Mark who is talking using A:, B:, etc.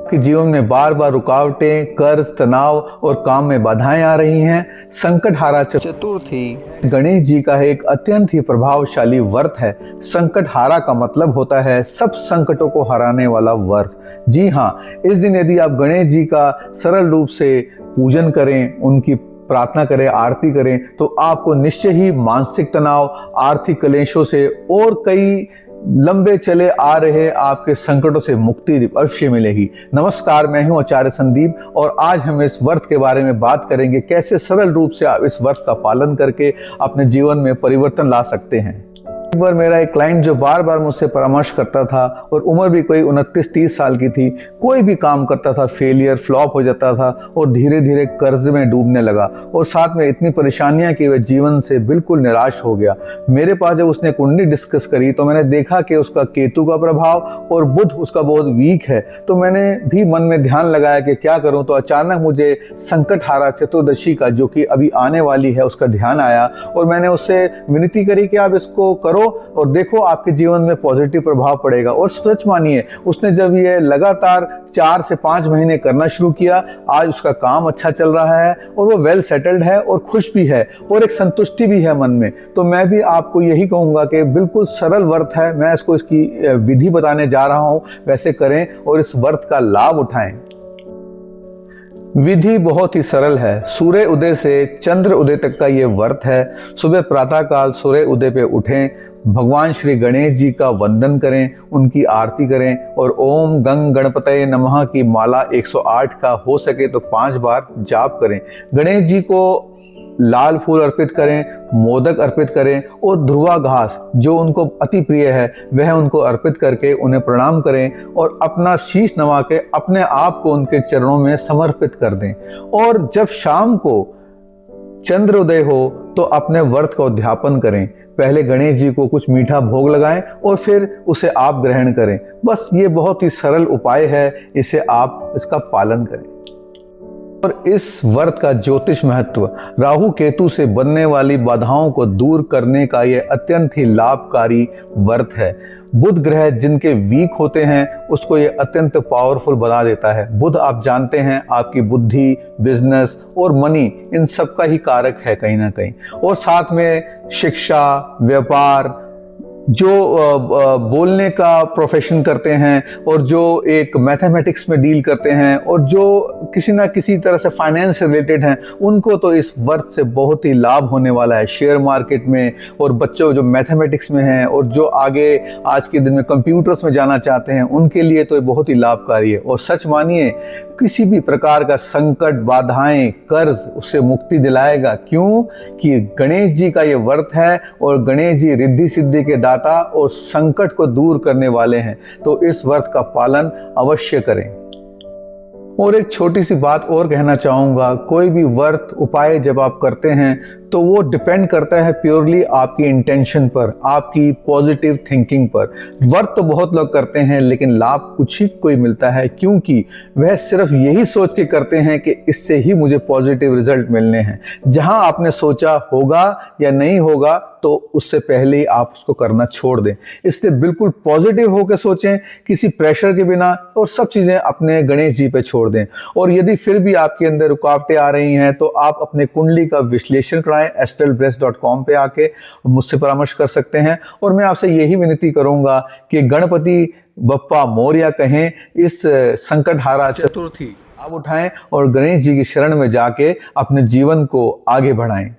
A: कि जीवन में बार बार रुकावटें, कर्ज, तनाव और काम में बाधाएं आ रही हैं। संकटहारा चतुर्थी गणेश जी का एक अत्यंत ही प्रभावशाली व्रत है। संकटहारा का मतलब होता है सब संकटों को हराने वाला व्रत। जी हाँ, इस दिन यदि आप गणेश जी का सरल रूप से पूजन करें, उनकी प्रार्थना करें, आरती करें, तो आपको निश्चय ही मानसिक तनाव, आर्थिक क्लेशों से और कई लंबे चले आ रहे आपके संकटों से मुक्ति अवश्य मिलेगी। नमस्कार, मैं हूं आचार्य संदीप और आज हम इस व्रत के बारे में बात करेंगे, कैसे सरल रूप से आप इस व्रत का पालन करके अपने जीवन में परिवर्तन ला सकते हैं। एक बार मेरा एक क्लाइंट जो बार बार मुझसे परामर्श करता था और उम्र भी कोई 29-30 साल की थी, कोई भी काम करता था फेलियर, फ्लॉप हो जाता था और धीरे धीरे कर्ज में डूबने लगा और साथ में इतनी परेशानियां कि वह जीवन से बिल्कुल निराश हो गया। मेरे पास जब उसने कुंडली डिस्कस करी तो मैंने देखा कि उसका केतु का प्रभाव और बुध उसका बहुत वीक है। तो मैंने भी मन में ध्यान लगाया कि क्या करूं, तो अचानक मुझे संकटहारा चतुर्दशी का, जो कि अभी आने वाली है, उसका ध्यान आया और मैंने उससे विनती करी कि आप इसको करो और देखो आपके जीवन में पॉजिटिव प्रभाव पड़ेगा। और सच मानिए, उसने जब ये लगातार 4 से 5 महीने करना शुरू किया, आज उसका काम अच्छा चल रहा है और वो वेल सेटल्ड है और खुश भी है और एक संतुष्टि भी है मन में। तो मैं भी आपको यही कहूंगा कि बिल्कुल सरल व्रत है, मैं इसकी विधि बताने जा रहा हूं, वैसे करें और इस व्रत का लाभ उठाएं। विधि बहुत ही सरल है। सूर्य उदय से चंद्र उदय तक का ये व्रत है। सुबह प्रातःकाल सूर्य उदय पे उठें, भगवान श्री गणेश जी का वंदन करें, उनकी आरती करें और ओम गंग गणपतये नमः की माला 108 का हो सके तो 5 बार जाप करें। गणेश जी को लाल फूल अर्पित करें, मोदक अर्पित करें और ध्रुवा घास जो उनको अति प्रिय है वह उनको अर्पित करके उन्हें प्रणाम करें और अपना शीश नवा के अपने आप को उनके चरणों में समर्पित कर दें। और जब शाम को चंद्रोदय हो तो अपने व्रत का उद्यापन करें। पहले गणेश जी को कुछ मीठा भोग लगाएं और फिर उसे आप ग्रहण करें। बस ये बहुत ही सरल उपाय है, इसे आप इसका पालन करें। और इस व्रत का ज्योतिष महत्व, राहु केतु से बनने वाली बाधाओं को दूर करने का यह अत्यंत ही लाभकारी व्रत है। बुध ग्रह जिनके वीक होते हैं उसको ये अत्यंत पावरफुल बना देता है। बुध आप जानते हैं आपकी बुद्धि, बिजनेस और मनी, इन सब का ही कारक है कहीं ना कहीं। और साथ में शिक्षा, व्यापार, जो बोलने का प्रोफेशन करते हैं और जो एक मैथमेटिक्स में डील करते हैं और जो किसी ना किसी तरह से फाइनेंस से रिलेटेड हैं, उनको तो इस व्रत से बहुत ही लाभ होने वाला है। शेयर मार्केट में, और बच्चों जो मैथमेटिक्स में हैं और जो आगे आज के दिन में कंप्यूटर्स में जाना चाहते हैं, उनके लिए तो ये बहुत ही लाभकारी है। और सच मानिए, किसी भी प्रकार का संकट, बाधाएं, कर्ज उससे मुक्ति दिलाएगा। क्यों कि गणेश जी का ये व्रत है और गणेश जी रिद्धि सिद्धि के और संकट को दूर करने वाले हैं। तो इस व्रत का पालन अवश्य करें। और एक छोटी सी बात और कहना चाहूंगा, कोई भी व्रत उपाय जब आप करते हैं तो वो डिपेंड करता है प्योरली आपकी इंटेंशन पर, आपकी पॉजिटिव थिंकिंग पर। व्रत तो बहुत लोग करते हैं लेकिन लाभ कुछ ही कोई मिलता है, क्योंकि वह सिर्फ यही सोच के करते हैं कि इससे ही मुझे पॉजिटिव रिजल्ट मिलने हैं। जहां आपने सोचा होगा या नहीं होगा तो उससे पहले ही आप उसको करना छोड़ दें। इसलिए बिल्कुल पॉजिटिव होकर सोचें, किसी प्रेशर के बिना, और सब चीजें अपने गणेश जी पे छोड़ दें। और यदि फिर भी आपके अंदर रुकावटें आ रही हैं तो आप अपने कुंडली का विश्लेषण कराएं। astralbless.com पे आके मुझसे परामर्श कर सकते हैं। और मैं आपसे यही विनती करूंगा कि गणपति बप्पा मोरया कहें, इस संकटहारा चतुर्थी आप उठाएं और गणेश जी की शरण में जाके अपने जीवन को आगे बढ़ाएं।